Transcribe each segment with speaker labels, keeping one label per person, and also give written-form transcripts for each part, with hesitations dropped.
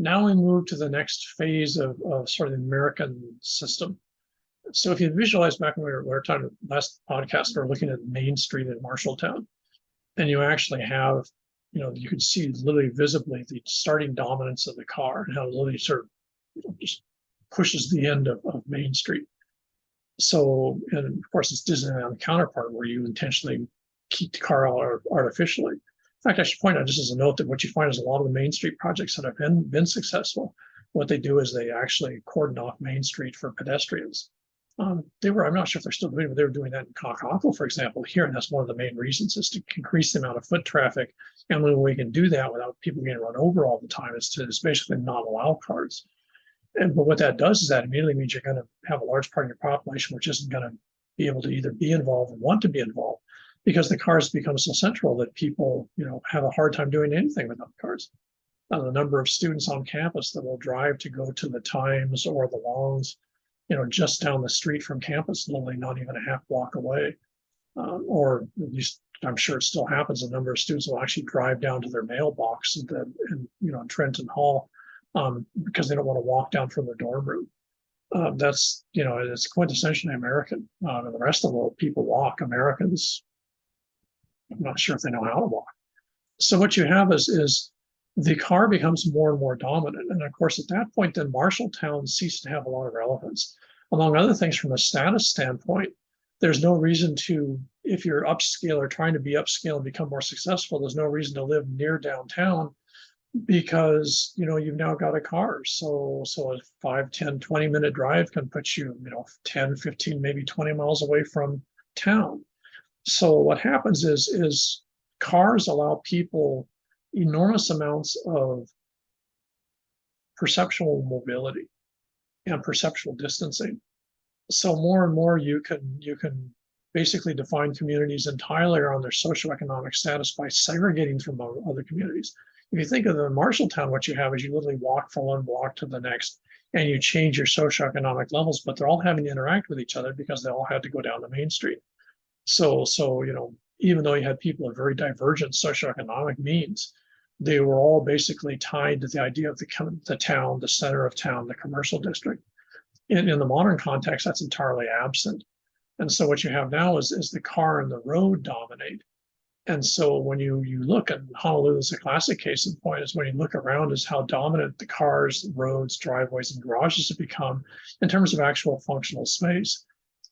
Speaker 1: Now we move to the next phase of sort of the American system. So if you visualize back when we were talking last podcast, we were looking at Main Street in Marshalltown, and you actually have, you can see literally visibly the starting dominance of the car and how it literally sort of just pushes the end of Main Street. So, and of course, it's Disneyland counterpart where you intentionally keep the car out artificially. In fact, I should point out just as a note that what you find is a lot of the Main Street projects that have been successful, what they do is they actually cordon off Main Street for pedestrians. I'm not sure if they're still doing it, but they were doing that in Kaka'ako, for example, here, and that's one of the main reasons is to increase the amount of foot traffic. And when we can do that without people getting run over all the time is to basically not allow cars. But what that does is that immediately means you're going to have a large part of your population which isn't going to be able to either be involved or want to be involved because the cars become so central that people, have a hard time doing anything without cars. The number of students on campus that will drive to go to the Times or the Longs, just down the street from campus, literally not even a half block away. Or at least I'm sure it still happens. A number of students will actually drive down to their mailbox in Trenton Hall because they don't want to walk down from the dorm room. That's, it's quintessentially American. In the rest of the world, people walk. Americans, I'm not sure if they know how to walk. So what you have is the car becomes more and more dominant. And of course, at that point, then Marshalltown ceased to have a lot of relevance. Among other things, from a status standpoint, there's no reason to, if you're upscale or trying to be upscale and become more successful, there's no reason to live near downtown because, you've now got a car. So a 5, 10, 20-minute drive can put you, 10, 15, maybe 20 miles away from town. So what happens is cars allow people enormous amounts of perceptual mobility and perceptual distancing. So more and more you can basically define communities entirely around their socioeconomic status by segregating from other communities. If you think of the Marshalltown, what you have is you literally walk from one block to the next and you change your socioeconomic levels, but they're all having to interact with each other because they all had to go down the Main Street. So even though you had people of very divergent socioeconomic means, they were all basically tied to the idea of the town, the center of town, the commercial district. In the modern context, that's entirely absent. And so what you have now is the car and the road dominate. And so when you look at Honolulu as a classic case in point is when you look around is how dominant the cars, roads, driveways, and garages have become in terms of actual functional space.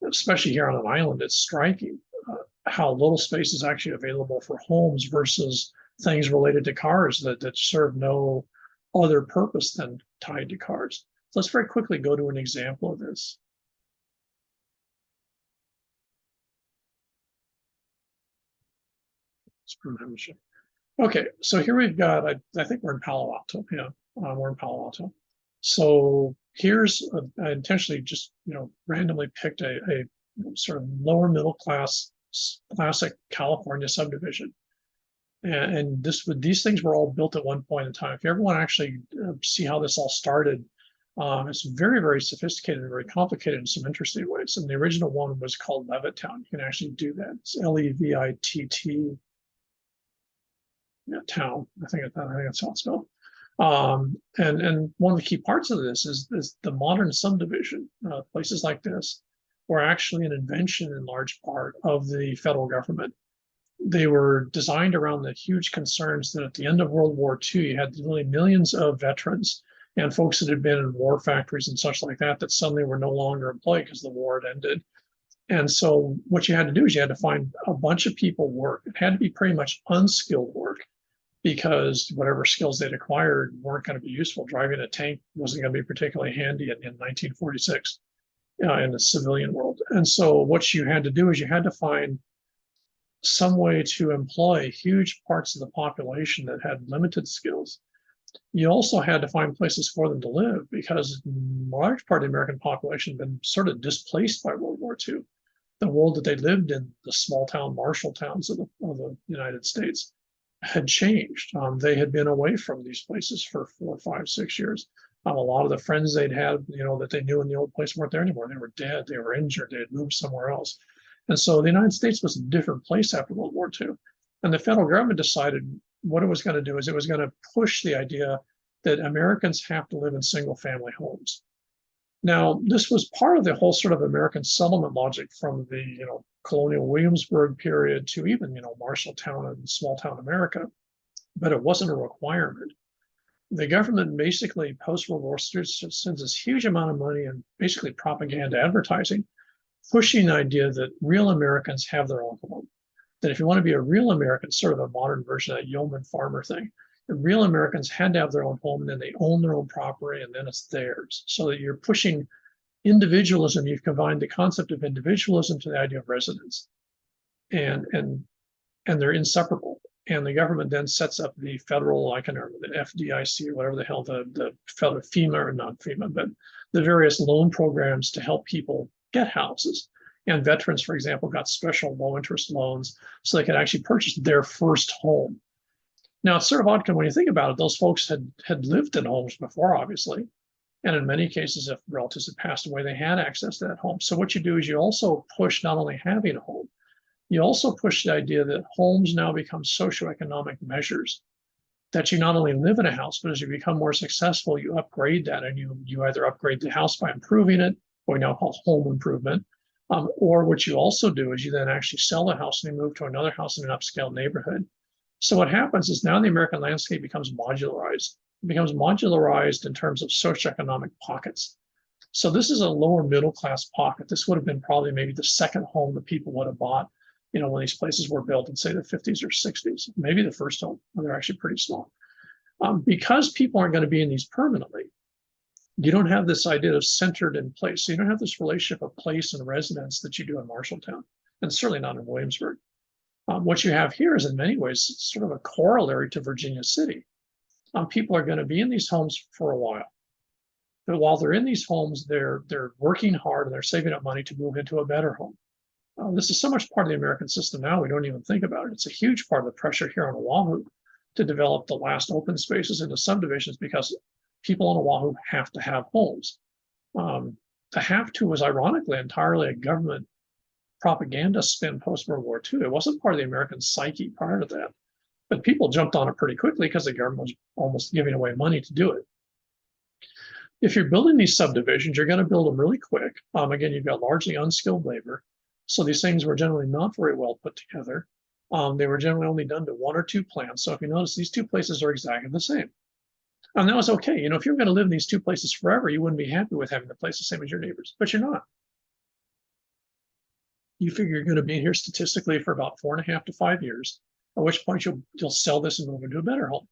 Speaker 1: Especially here on an island, it's striking how little space is actually available for homes versus things related to cars that serve no other purpose than tied to cars. So let's very quickly go to an example of this. Okay, so here we've got, I think we're in Palo Alto. Yeah, we're in Palo Alto. So here's, I intentionally just, randomly picked a sort of lower middle class, classic California subdivision. And these things were all built at one point in time. If you ever want to actually see how this all started, it's very, very sophisticated and very complicated in some interesting ways. And the original one was called Levittown. You can actually do that. It's Levitt. Yeah, town. I think that's how it's spelled. And one of the key parts of this is the modern subdivision. Places like this were actually an invention in large part of the federal government. They were designed around the huge concerns that at the end of World War II, you had really millions of veterans and folks that had been in war factories and such like that suddenly were no longer employed because the war had ended. And so what you had to do is you had to find a bunch of people work. It had to be pretty much unskilled work because whatever skills they'd acquired weren't going to be useful. Driving a tank wasn't going to be particularly handy in 1946 in the civilian world. And so what you had to do is you had to find some way to employ huge parts of the population that had limited skills. You also had to find places for them to live because a large part of the American population had been sort of displaced by World War II. The world that they lived in, the small town Marshall towns of the United States, had changed. They had been away from these places for 4, 5, 6 years. A lot of the friends they'd had, that they knew in the old place weren't there anymore. They were dead. They were injured. They had moved somewhere else. And so the United States was a different place after World War II. And the federal government decided what it was going to do is it was going to push the idea that Americans have to live in single family homes. Now, this was part of the whole sort of American settlement logic from the, colonial Williamsburg period to even, Marshalltown and small town America, but it wasn't a requirement. The government basically post-World War sends this huge amount of money and basically propaganda advertising, pushing the idea that real Americans have their own home. That if you want to be a real American, sort of a modern version of that yeoman farmer thing, the real Americans had to have their own home, and then they own their own property, and then it's theirs. So that you're pushing individualism. You've combined the concept of individualism to the idea of residence, and they're inseparable. And the government then sets up the federal, I can remember, the FDIC or whatever the hell, the federal FEMA, or not FEMA, but the various loan programs to help people get houses. And veterans, for example, got special low interest loans so they could actually purchase their first home. Now, it's sort of odd when you think about it, those folks had lived in homes before, obviously. And in many cases, if relatives had passed away, they had access to that home. So what you do is you also push not only having a home, you also push the idea that homes now become socioeconomic measures, that you not only live in a house, but as you become more successful, you upgrade that, and you either upgrade the house by improving it, what we now call home improvement, or what you also do is you then actually sell the house and you move to another house in an upscale neighborhood. So what happens is now the American landscape becomes modularized. It becomes modularized in terms of socioeconomic pockets. So this is a lower middle class pocket. This would have been probably maybe the second home that people would have bought, when these places were built in, say, the 50s or 60s, maybe the first home, when they're actually pretty small. Because people aren't going to be in these permanently, you don't have this idea of centered in place. So you don't have this relationship of place and residence that you do in Marshalltown, and certainly not in Williamsburg. What you have here is in many ways sort of a corollary to Virginia City. People are going to be in these homes for a while. But while they're in these homes, they're working hard and they're saving up money to move into a better home. This is so much part of the American system now, we don't even think about it. It's a huge part of the pressure here on Oahu to develop the last open spaces into subdivisions, because people on Oahu have to have homes. The have to was ironically entirely a government propaganda spin post-World War II. It wasn't part of the American psyche prior to that. But people jumped on it pretty quickly because the government was almost giving away money to do it. If you're building these subdivisions, you're going to build them really quick. Again, you've got largely unskilled labor. So these things were generally not very well put together. They were generally only done to one or two plans. So if you notice, these two places are exactly the same. And that was okay. If you're going to live in these two places forever, you wouldn't be happy with having the place the same as your neighbors, but you're not. You figure you're going to be here statistically for about 4.5 to 5 years, at which point you'll sell this and move into a better home.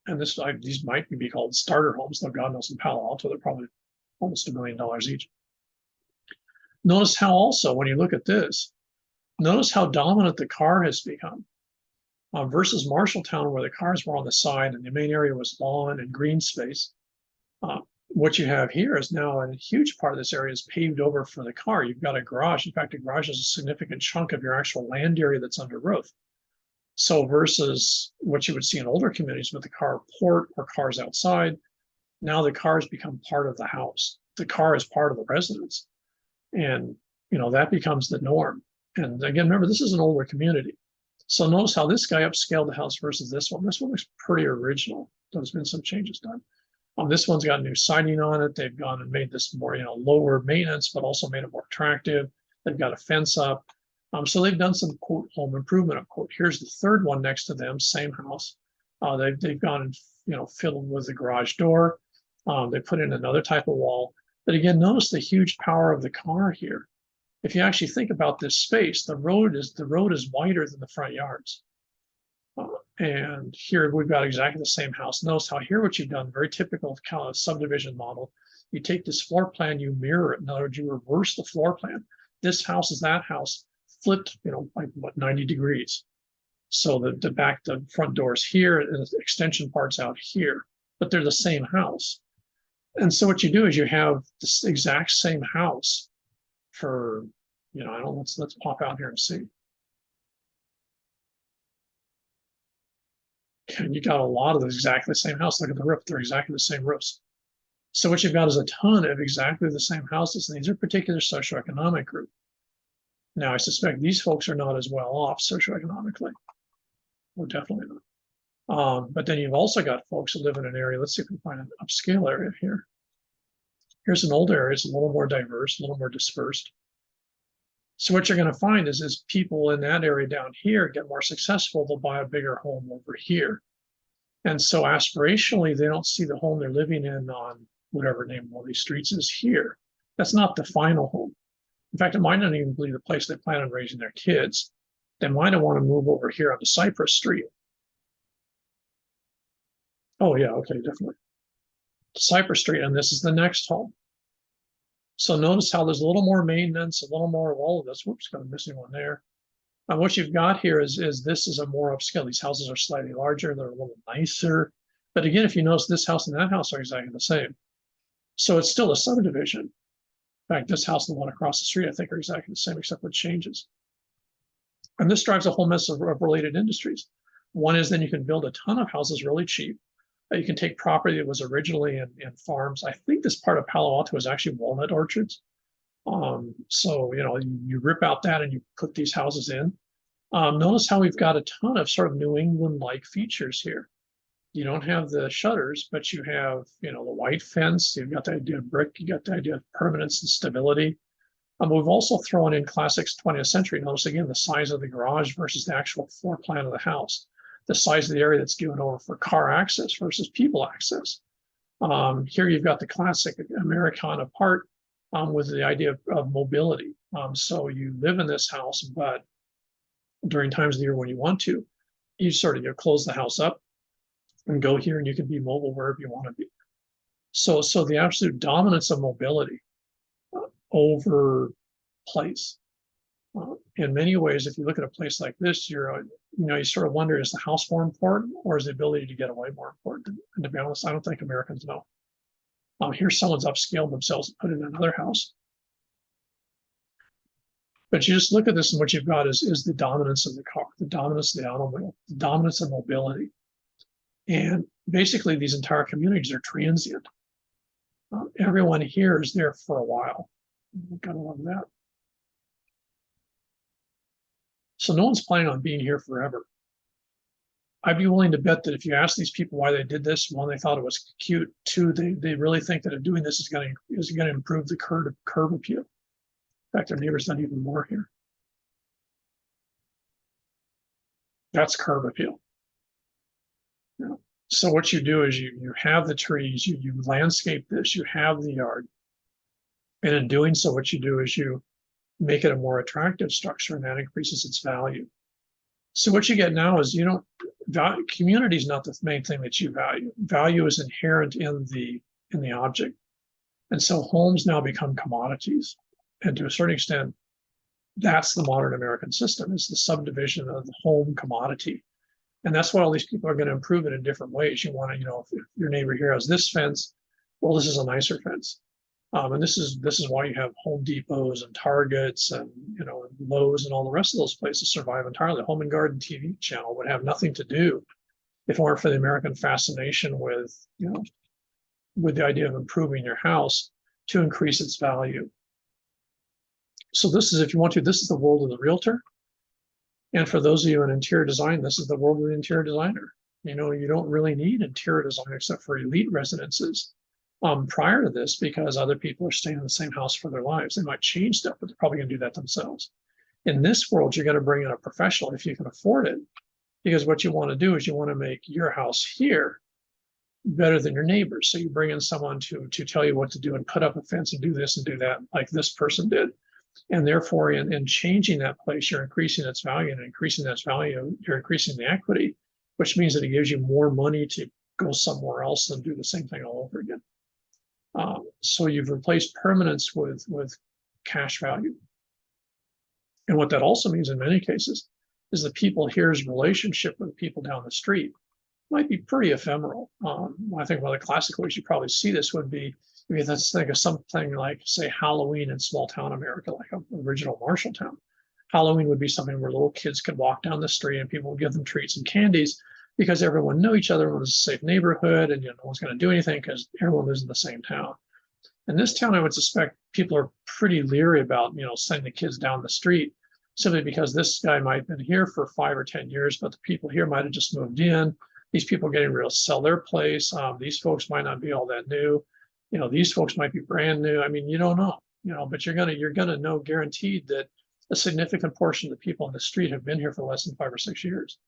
Speaker 1: And these might be called starter homes, though God knows in Palo Alto, they're probably almost $1 million each. Notice how also, when you look at this, notice how dominant the car has become versus Marshalltown, where the cars were on the side and the main area was lawn and green space. What you have here is now a huge part of this area is paved over for the car. You've got a garage. In fact, a garage is a significant chunk of your actual land area that's under roof. So versus what you would see in older communities with the carport or cars outside, now the cars become part of the house. The car is part of the residence. And, that becomes the norm. And again, remember, this is an older community. So notice how this guy upscaled the house versus this one. This one looks pretty original. There's been some changes done. This one's got new siding on it. They've gone and made this more, lower maintenance, but also made it more attractive. They've got a fence up. So they've done some, quote, home improvement, unquote. Here's the third one next to them, same house. They've gone and, filled with the garage door. They put in another type of wall. But again, notice the huge power of the car here. If you actually think about this space, the road is wider than the front yards. And here we've got exactly the same house. Notice how here what you've done, very typical kind of subdivision model. You take this floor plan, you mirror it. In other words, you reverse the floor plan. This house is that house, flipped, like 90 degrees. So the front doors here and the extension parts out here, but they're the same house. And so what you do is you have this exact same house for, let's pop out here and see. And you got a lot of exactly the same house. Look at the roof, they're exactly the same roofs. So what you've got is a ton of exactly the same houses, and these are particular socioeconomic group. Now, I suspect these folks are not as well off socioeconomically. Well, definitely not. But then you've also got folks who live in an area. Let's see if we can find an upscale area here. Here's an old area. It's a little more diverse, a little more dispersed. So what you're going to find is people in that area down here get more successful. They'll buy a bigger home over here. And so aspirationally, they don't see the home they're living in on whatever name one of these streets is here. That's not the final home. In fact, it might not even be the place they plan on raising their kids. They might want to move over here onto Cypress Street. Oh yeah, okay, definitely. Cypress Street, and this is the next home. So notice how there's a little more maintenance, a little more, well, that's, whoops, got a missing one there. And what you've got here is this is a more upscale. These houses are slightly larger, they're a little nicer. But again, if you notice, this house and that house are exactly the same. So it's still a subdivision. In fact, this house and the one across the street, I think, are exactly the same, except with changes. And this drives a whole mess of related industries. One is then you can build a ton of houses really cheap. You can take property that was originally in farms. I think this part of Palo Alto is actually walnut orchards. So, you know, you rip out that and you put these houses in. Notice how we've got a ton of sort of New England-like features here. You don't have the shutters, but you have, you know, the white fence. You've got the idea of brick. You got the idea of permanence and stability. We've also thrown in classics 20th century. Notice again the size of the garage versus the actual floor plan of the house. The size of the area that's given over for car access versus people access. Here you've got the classic Americana part with the idea of mobility. So you live in this house, but during times of the year when you want to, you close the house up and go here, and you can be mobile wherever you want to be. So the absolute dominance of mobility over place. In many ways, if you look at a place like this, you sort of wonder, is the house more important or is the ability to get away more important? And to be honest, I don't think Americans know. Here someone's upscaled themselves and put in another house. But you just look at this and what you've got is the dominance of the car, the dominance of the automobile, the dominance of mobility. And basically these entire communities are transient. Everyone here is there for a while. Gotta love that. So no one's planning on being here forever. I'd be willing to bet that if you ask these people why they did this, one, they thought it was cute. Two, they really think that doing this is going to improve the curb appeal. In fact, their neighbor's done even more here. That's curb appeal. Yeah. So what you do is you have the trees, you landscape this, you have the yard. And in doing so, what you do is you make it a more attractive structure, and that increases its value. So what you get now is community is not the main thing that you value. Value is inherent in the object. And so homes now become commodities. And to a certain extent, that's the modern American system, is the subdivision of the home commodity. And that's why all these people are going to improve it in different ways. You want to, if your neighbor here has this fence, well, this is a nicer fence. And this is why you have Home Depots and Targets and Lowe's and all the rest of those places survive entirely. Home and Garden TV channel would have nothing to do if it weren't for the American fascination with the idea of improving your house to increase its value. So this is, if you want to, this is the world of the realtor. And for those of you in interior design, this is the world of the interior designer. You don't really need interior design except for elite residences. Prior to this, because other people are staying in the same house for their lives. They might change stuff, but they're probably going to do that themselves. In this world, you're going to bring in a professional if you can afford it, because what you want to do is you want to make your house here better than your neighbors. So you bring in someone to tell you what to do and put up a fence and do this and do that, like this person did. And therefore, in changing that place, you're increasing its value, and increasing its value, you're increasing the equity, which means that it gives you more money to go somewhere else and do the same thing all over again. So you've replaced permanence with cash value. And what that also means in many cases is the people here's relationship with people down the street might be pretty ephemeral. I think one of the classic ways you probably see this would be, let's think of something like, say, Halloween in small town America, like an original Marshalltown. Halloween would be something where little kids could walk down the street and people would give them treats and candies, because everyone knew each other. It was a safe neighborhood, and no one's going to do anything because everyone lives in the same town. In this town, I would suspect people are pretty leery about sending the kids down the street, simply because this guy might have been here for 5 or 10 years, but the people here might have just moved in. these people are getting ready to sell their place. These folks might not be all that new. These folks might be brand new. I mean, you don't know, but you're gonna know guaranteed that a significant portion of the people on the street have been here for less than 5 or 6 years.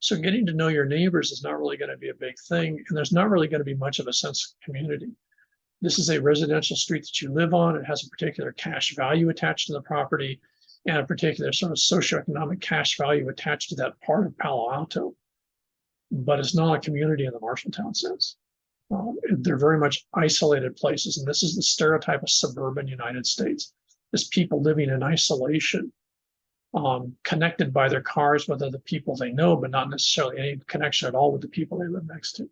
Speaker 1: So getting to know your neighbors is not really going to be a big thing, and there's not really going to be much of a sense of community. This is a residential street that you live on. It has a particular cash value attached to the property and a particular sort of socioeconomic cash value attached to that part of Palo Alto. But it's not a community in the Marshalltown sense. They're very much isolated places, and this is the stereotype of suburban United States. It's people living in isolation, connected by their cars with other people they know, but not necessarily any connection at all with the people they live next to.